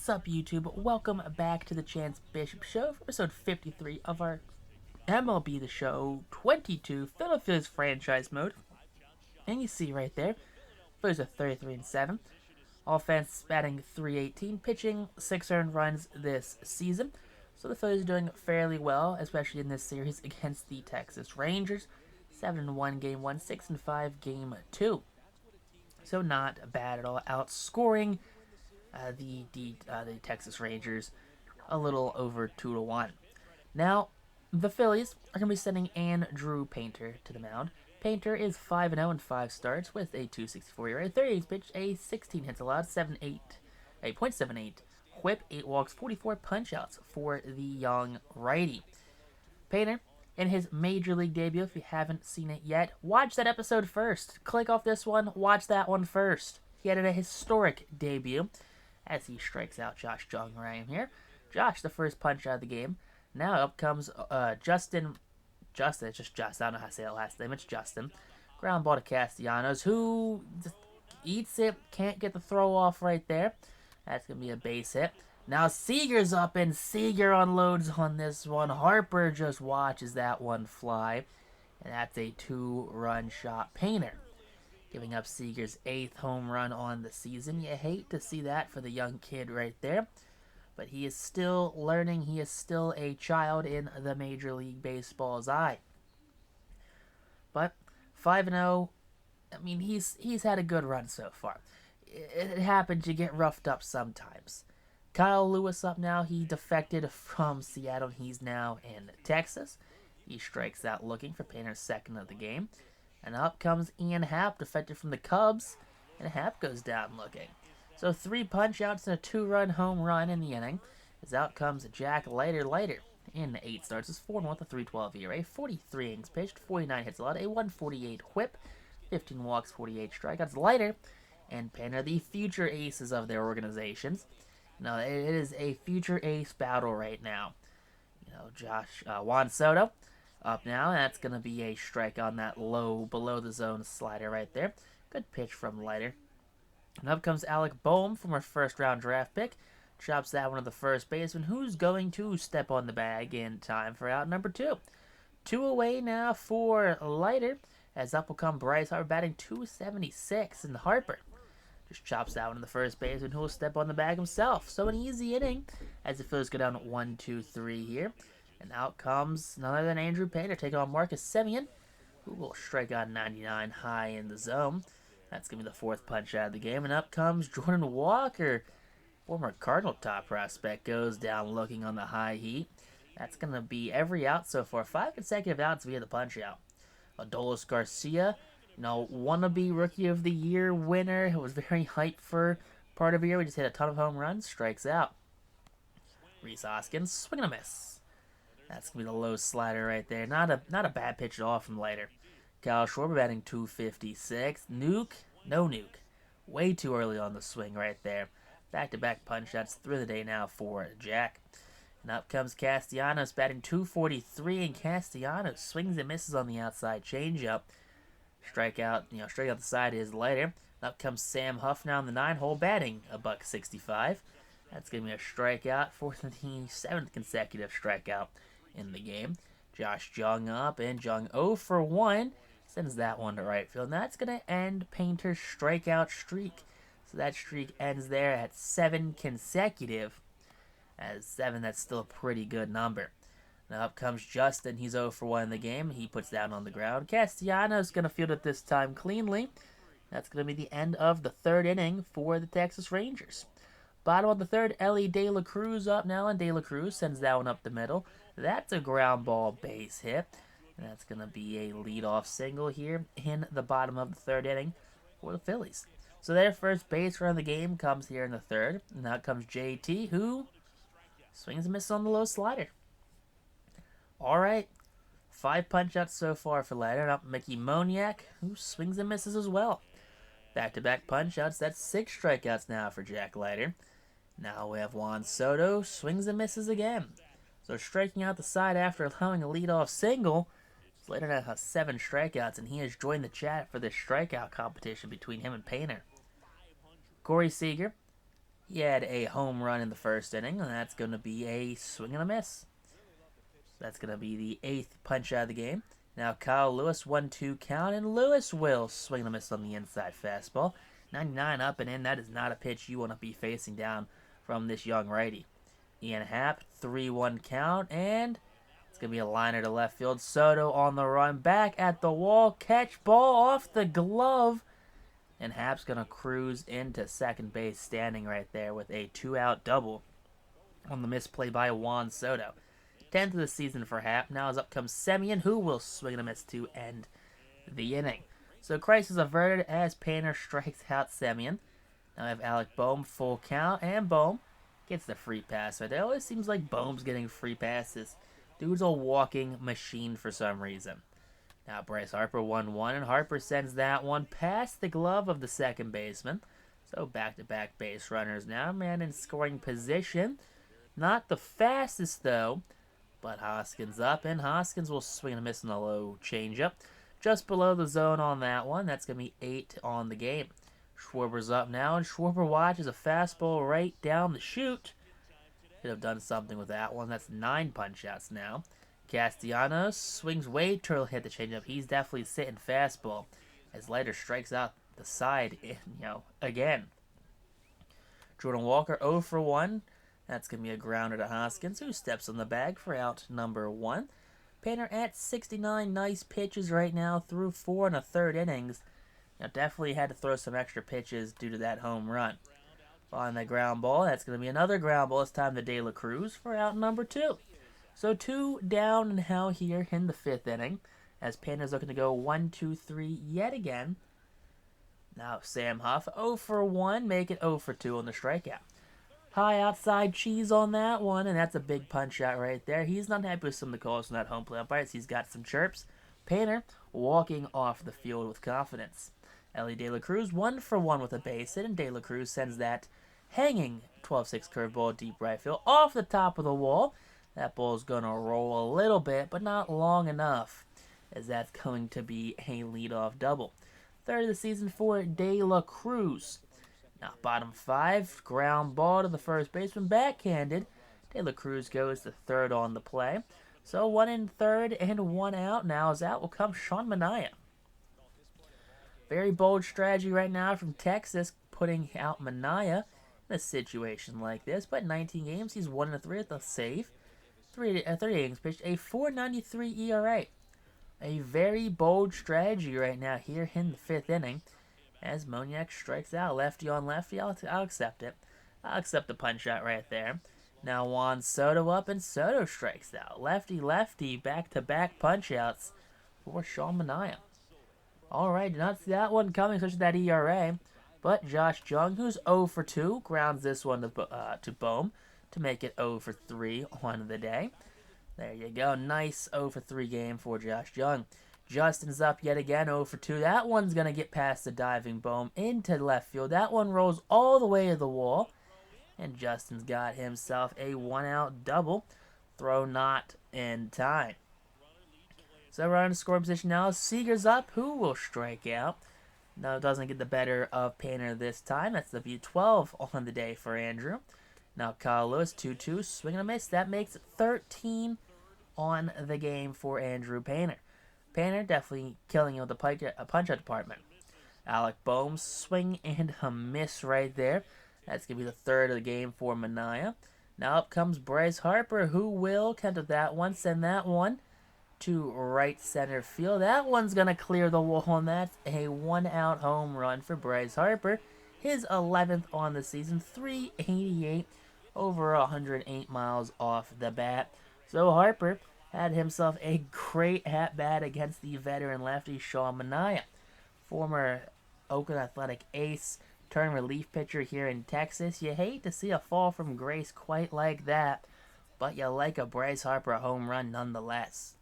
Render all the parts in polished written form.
What's up, YouTube? Welcome back to the Chance Bishop Show for episode 53 of our MLB The Show 22 Phillies franchise mode. And you see right there, Phillies are 33-7. Offense batting .318, pitching 6 earned runs this season. So the Phillies are doing fairly well, especially in this series against the Texas Rangers. 7-1 game 1, 6-5 game 2. So not bad at all. Outscoring the Texas Rangers a little over 2-1. Now, the Phillies are going to be sending Andrew Painter to the mound. Painter is 5-0 in 5 starts with a 2.64 ERA, 38 pitch, a 16 hits allowed, 8.78 whip, 8 walks, 44 punch-outs for the young righty. Painter, in his Major League debut, if you haven't seen it yet, watch that episode first. Click off this one, watch that one first. He had a historic debut as he strikes out Josh Jung right here. Josh, the first punch out of the game. Now up comes Justin, it's just Justin, I don't know how to say that last name, it's Justin. Ground ball to Castellanos, who just eats it, can't get the throw off right there. That's going to be a base hit. Now Seager's up, and Seager unloads on this one. Harper just watches that one fly, and that's a 2-run shot. Painter giving up Seager's 8th home run on the season. You hate to see that for the young kid right there, but he is still learning. He is still a child in the Major League Baseball's eye. But 5-0, I mean, he's had a good run so far. It happens, you get roughed up sometimes. Kyle Lewis up now. He defected from Seattle. He's now in Texas. He strikes out looking for Painter's second of the game. And up comes Ian Happ, defected from the Cubs. And Happ goes down looking. So 3 punch-outs and a 2-run home run in the inning. As out comes Jack Leiter. Leiter in 8 starts is 4-1 with a 3.12 ERA, 43 innings pitched, 49 hits allowed, a 1.48 whip, 15 walks, 48 strikeouts. Leiter and Painter, the future aces of their organizations. No, it is a future ace battle right now. Juan Soto up now. That's going to be a strike on that low, below the zone slider right there. Good pitch from Leiter. And up comes Alec Boehm from our first-round draft pick. Chops that one to the first baseman, who's going to step on the bag in time for out number 2. 2 away now for Leiter. As up will come Bryce Harper, batting .276, and Harper just chops that one to the first baseman, who will step on the bag himself. So an easy inning as the Phillies go down 1-2-3 here. And out comes none other than Andrew Painter taking on Marcus Semien, who will strike out 99 high in the zone. That's going to be the 4th punch out of the game. And up comes Jordan Walker, former Cardinal top prospect, goes down looking on the high heat. That's going to be every out so far. 5 consecutive outs via the punch out. Adolis Garcia, wannabe Rookie of the Year winner, who was very hyped for part of the year. We just hit a ton of home runs, strikes out. Rhys Hoskins, swing and a miss. That's going to be the low slider right there. Not a bad pitch at all from Leiter. Kyle Schwarber batting .256. Nuke, no nuke. Way too early on the swing right there. Back-to-back punch-outs through the day now for Jack. And up comes Castellanos batting .243, and Castellanos swings and misses on the outside changeup. Straight out the side is Leiter. Up comes Sam Huff now in the 9-hole, batting $165. That's going to be a strikeout for the 7th consecutive strikeout in the game. Josh Jung up, and Jung 0 for 1. Sends that one to right field. And that's going to end Painter's strikeout streak. So that streak ends there at 7 consecutive. As 7, that's still a pretty good number. Now up comes Justin. He's 0 for 1 in the game. He puts down on the ground. Castellanos going to field it this time cleanly. That's going to be the end of the 3rd inning for the Texas Rangers. Bottom of the 3rd, Ellie De La Cruz up now, and De La Cruz sends that one up the middle. That's a ground ball base hit. And that's going to be a leadoff single here in the bottom of the 3rd inning for the Phillies. So their first base run of the game comes here in the 3rd. And now comes JT, who swings and misses on the low slider. All right, 5 punch-outs so far for Leiter. Up Mickey Moniak, who swings and misses as well. Back-to-back punch-outs. That's 6 strikeouts now for Jack Leiter. Now we have Juan Soto, swings and misses again. So striking out the side after allowing a leadoff single. Leiter now has 7 strikeouts, and he has joined the chat for this strikeout competition between him and Painter. Corey Seager He had a home run in the first inning, and that's going to be a swing and a miss. That's going to be the 8th punch out of the game. Now Kyle Lewis, 1-2 count, and Lewis will swing and a miss on the inside fastball. 99 up and in, that is not a pitch you want to be facing down from this young righty. Ian Happ, 3-1 count, and it's going to be a liner to left field. Soto on the run, back at the wall, catch ball off the glove, and Happ's going to cruise into second base, standing right there with a 2-out double on the misplay by Juan Soto. 10th of the season for Happ. Now as up comes Semien, who will swing and a miss to end the inning. So crisis averted as Painter strikes out Semien. Now I have Alec Bohm, full count, and Bohm gets the free pass. Right there. It always seems like Bohm's getting free passes. Dude's a walking machine for some reason. Now Bryce Harper 1-1, and Harper sends that one past the glove of the second baseman. So back-to-back base runners now. Man in scoring position. Not the fastest, though, but Hoskins up, and Hoskins will swing and miss on the low changeup. Just below the zone on that one. That's going to be 8 on the game. Schwarber's up now, and Schwarber watches a fastball right down the chute. Could have done something with that one. That's 9 punch-outs now. Castellanos swings way too early, hit the changeup. He's definitely sitting fastball as Leiter strikes out the side, again. Jordan Walker 0 for 1. That's going to be a grounder to Hoskins, who steps on the bag for out number 1. Painter at 69 nice pitches right now through 4 1/3 innings. Now definitely had to throw some extra pitches due to that home run. On the ground ball, that's going to be another ground ball, this time to De La Cruz for out number 2. So 2 down now here in the 5th inning, as Painter's looking to go 1-2-3 yet again. Now Sam Huff 0 for 1, make it 0 for 2 on the strikeout. High outside cheese on that one, and that's a big punch out right there. He's not happy with some of the calls from that home plate umpires. He's got some chirps. Painter walking off the field with confidence. Ellie De La Cruz 1 for 1 with a base hit, and De La Cruz sends that hanging 12-6 curveball deep right field off the top of the wall. That ball's going to roll a little bit, but not long enough, as that's going to be a leadoff double. 3rd of the season for De La Cruz. Now, bottom 5, ground ball to the first baseman, backhanded. De La Cruz goes to 3rd on the play. So 1 in 3rd and 1 out. Now as out will come Sean Manaea. Very bold strategy right now from Texas, putting out Manaea in a situation like this. But 19 games, he's 1 3 at the save. 30 innings pitched, a 4.93 ERA. A very bold strategy right now here in the 5th inning. As Moniak strikes out, lefty on lefty, I'll accept it. I'll accept the punch out right there. Now Juan Soto up, and Soto strikes out. Lefty, back-to-back punch outs for Sean Manaea. Alright, did not see that one coming, especially that ERA. But Josh Jung, who's 0 for 2, grounds this one to Bohm to make it 0 for 3 on the day. There you go. Nice 0 for 3 game for Josh Jung. Justin's up yet again, 0 for 2. That one's going to get past the diving Bohm into left field. That one rolls all the way to the wall. And Justin's got himself a 1-out double. Throw not in time. So we're in scoring position now. Seager's up, who will strike out. No, doesn't get the better of Painter this time. That's the V12 on the day for Andrew. Now Kyle Lewis, 2-2, swing and a miss. That makes it 13 on the game for Andrew Painter. Painter definitely killing you with the punch-out department. Alec Bohm, swing and a miss right there. That's going to be the 3rd of the game for Manaea. Now up comes Bryce Harper, who will counter that one, send that one to right center field. That one's going to clear the wall, and that's a 1-out home run for Bryce Harper. His 11th on the season, 388, over 108 miles off the bat. So Harper had himself a great at-bat against the veteran lefty Sean Manaea. Former Oakland Athletic ace, turned relief pitcher here in Texas. You hate to see a fall from grace quite like that, but you like a Bryce Harper home run nonetheless.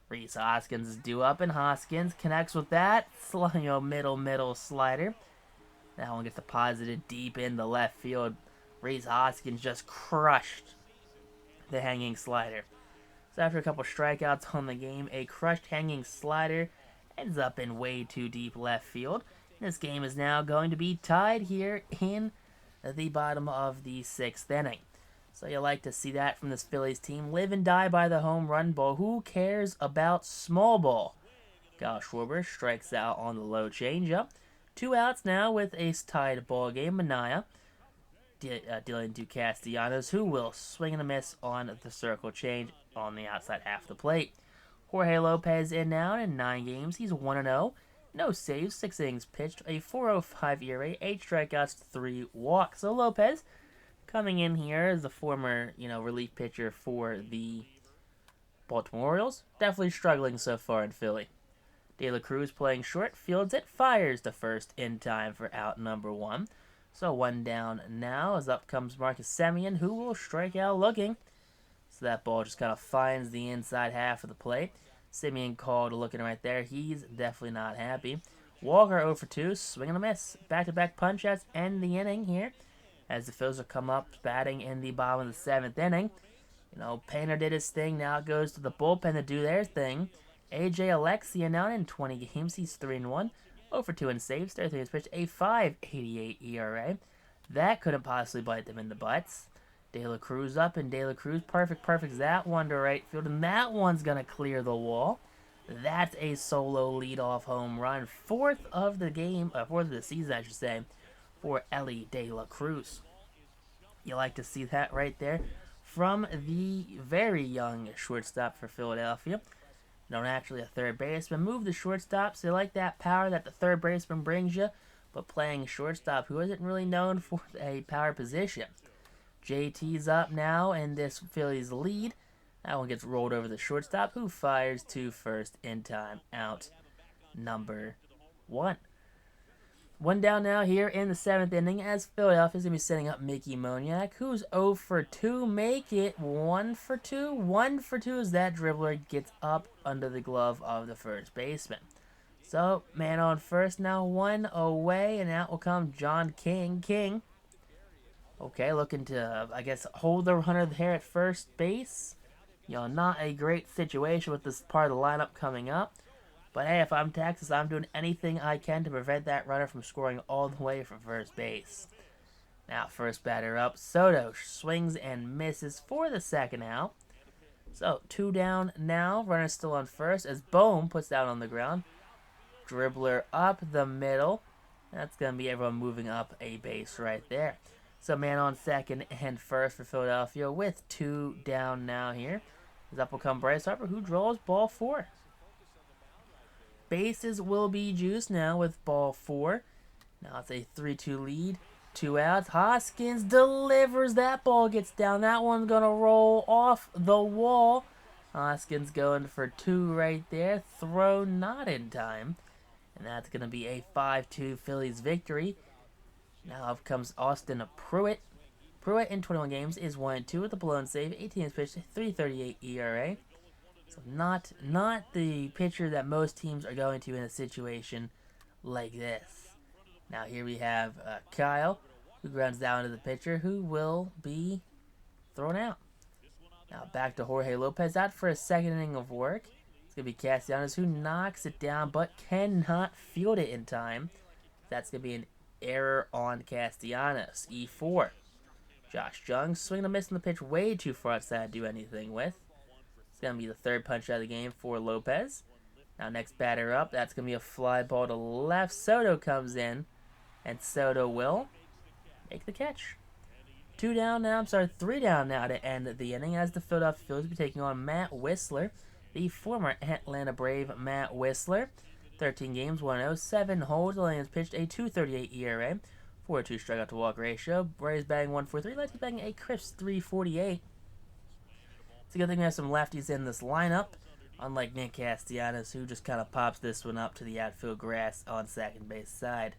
Rhys Hoskins is due up, and Hoskins connects with that. Middle slider. That one gets deposited deep in the left field. Rhys Hoskins just crushed the hanging slider. So after a couple strikeouts on the game, a crushed hanging slider ends up in way too deep left field. This game is now going to be tied here in at the bottom of the 6th inning. So you like to see that from this Phillies team. Live and die by the home run ball. Who cares about small ball? Kyle Schwarber strikes out on the low changeup. 2 outs now with a tied ball game. Manaea dealing to Castellanos, who will swing and a miss on the circle change on the outside half of the plate. Jorge Lopez in now in 9 games. He's 1-0. No saves, 6 innings pitched, a 4.05 ERA, 8 strikeouts, 3 walks. So Lopez coming in here as the former, relief pitcher for the Baltimore Orioles, definitely struggling so far in Philly. De La Cruz playing short, fields it, fires to first in time for out number 1. So 1 down now as up comes Marcus Semien, who will strike out looking. So that ball just kind of finds the inside half of the plate. Semien called looking right there. He's definitely not happy. Walker 0 for 2, swing and a miss. Back-to-back punch-outs end the inning here as the Phillies will come up batting in the bottom of the 7th inning. Painter did his thing. Now it goes to the bullpen to do their thing. A.J. Alexia now in 20 games. He's 3-1. 0 for 2 in saves. 33 innings pitched. A 5.88 ERA. That couldn't possibly bite them in the butts. De La Cruz up, and De La Cruz perfect that one to right field, and that one's going to clear the wall. That's a solo leadoff home run. 4th of the game, 4th of the season, I should say, for Elly De La Cruz. You like to see that right there from the very young shortstop for Philadelphia. Not actually a third baseman. Move the shortstop, so you like that power that the third baseman brings you, but playing shortstop, who isn't really known for a power position. JT's up now in this Phillies lead. That one gets rolled over the shortstop, who fires to first in time. Out number 1. 1 down now here in the 7th inning as Philadelphia's going to be setting up Mickey Moniak, who's 0 for 2. Make it 1 for 2. 1 for 2 as that dribbler gets up under the glove of the first baseman. So, man on first now, 1 away, and out will come John King. Okay, looking to, hold the runner there at first base. Not a great situation with this part of the lineup coming up. But hey, if I'm Texas, I'm doing anything I can to prevent that runner from scoring all the way from first base. Now, first batter up, Soto swings and misses for the second out. So, 2 down now, runner still on first as Bohm puts that on the ground. Dribbler up the middle. That's going to be everyone moving up a base right there. So man on second and first for Philadelphia with 2 down now here. As up will come Bryce Harper, who draws ball 4. Bases will be juiced now with ball 4. Now it's a 3-2 lead. 2 outs. Hoskins delivers. That ball gets down. That one's going to roll off the wall. Hoskins going for 2 right there. Throw not in time. And that's going to be a 5-2 Phillies victory. Now up comes Austin Pruitt. Pruitt in 21 games is 1-2 with a blown save, 18 innings pitched, 3.38 ERA. So not the pitcher that most teams are going to in a situation like this. Now here we have Kyle, who grounds down to the pitcher, who will be thrown out. Now back to Jorge Lopez, out for a second inning of work. It's going to be Castellanos, who knocks it down but cannot field it in time. That's going to be an error on Castellanos. E4. Josh Jung swinging a miss on the pitch way too far outside to do anything with. It's going to be the third punch out of the game for Lopez. Now next batter up, that's going to be a fly ball to left. Soto comes in, and Soto will make the catch. 3 down now to end the inning as the Philadelphia Phillies will be taking on Matt Whistler, the former Atlanta Brave Matt Whistler. 13 games, 1-0, 7 holds, only has pitched a 2.38 ERA, 4.2 strikeout to walk ratio. Braves batting 1.43, lefties batting a crisp 3.48. It's a good thing we have some lefties in this lineup, unlike Nick Castellanos, who just kind of pops this one up to the outfield grass on second base side.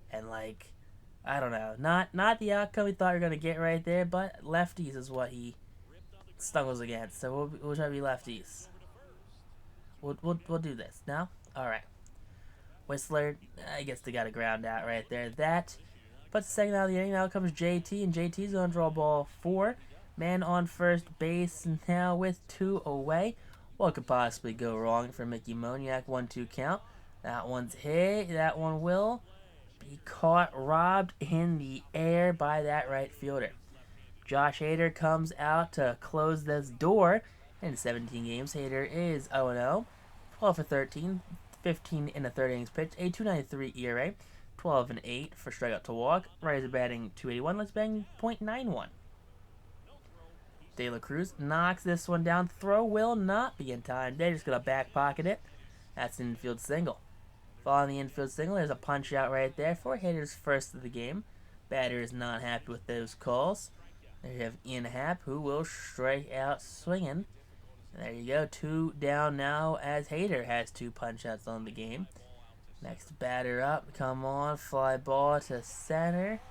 And I don't know, not the outcome we thought we were going to get right there, but lefties is what he stumbles against, so we'll try to be lefties. We'll do this. No? Alright. Whistler, I guess they got a ground out right there. That puts the second out of the inning. Now comes JT, and JT's going to draw ball 4. Man on first base now with 2 away. What could possibly go wrong for Mickey Moniak? 1-2 count. That one's hit. That one will be caught, robbed in the air by that right fielder. Josh Hader comes out to close this door. In 17 games, Hader is 0-0, 12 for 13, 15 in the third innings pitched, a 2.93 ERA, 12 and 8 for strikeout to walk. Riders batting 281, let's bang .91. De La Cruz knocks this one down. Throw will not be in time. They're just going to back pocket it. That's an infield single. Following the infield single, there's a punch out right there for Hader's first of the game. Batter is not happy with those calls. There you have Ian Happ, who will strike out swinging. There you go, 2 down now as Hader has 2 punch outs on the game. Next batter up, come on, fly ball to center.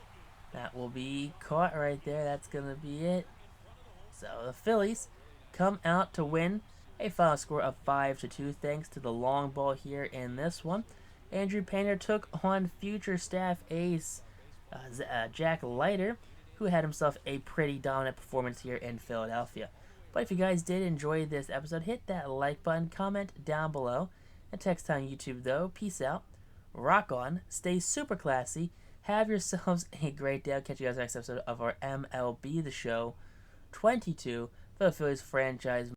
That will be caught right there. That's going to be it. So the Phillies come out to win a final score of 5-2 thanks to the long ball here in this one. Andrew Painter took on future staff ace Jack Leiter, who had himself a pretty dominant performance here in Philadelphia. But if you guys did enjoy this episode, hit that like button, comment down below. And text on YouTube though, peace out, rock on, stay super classy, have yourselves a great day. I'll catch you guys next episode of our MLB The Show 22 for the Phillies franchise.